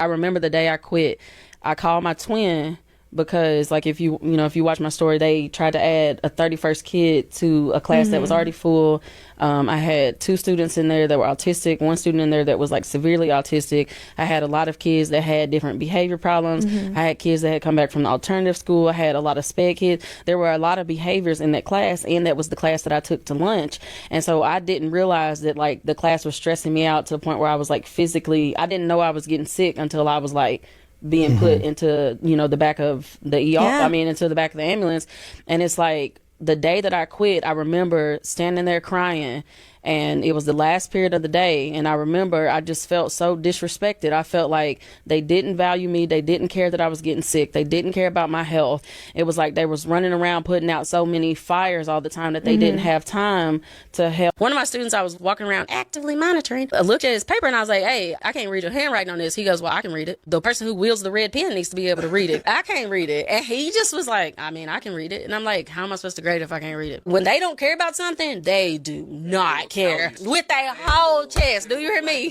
I remember the day I quit, I called my twin because like if you watch my story, they tried to add a 31st kid to a class that was already full. I had two students in there that were autistic, one student in there that was like severely autistic. I had a lot of kids that had different behavior problems. I had kids that had come back from the alternative school. I had a lot of SPED kids. There were a lot of behaviors in that class, and that was the class that I took to lunch. And so I didn't realize that like the class was stressing me out to the point where I was like physically, I didn't know I was getting sick until I was like being put into, the back of the ER, into the back of the ambulance. And it's like the day that I quit, I remember standing there crying, and it was the last period of the day. And I remember I just felt so disrespected. I felt like they didn't value me. They didn't care that I was getting sick. They didn't care about my health. It was like they was running around putting out so many fires all the time that they didn't have time to help. One of my students I was walking around actively monitoring, I looked at his paper and I was like, hey, I can't read your handwriting on this. He goes, well, I can read it. The person who wields the red pen needs to be able to read it. I can't read it. And he just was like, I mean, I can read it. And I'm like, how am I supposed to grade if I can't read it? When they don't care about something, they do not care with their whole chest. Do you hear me?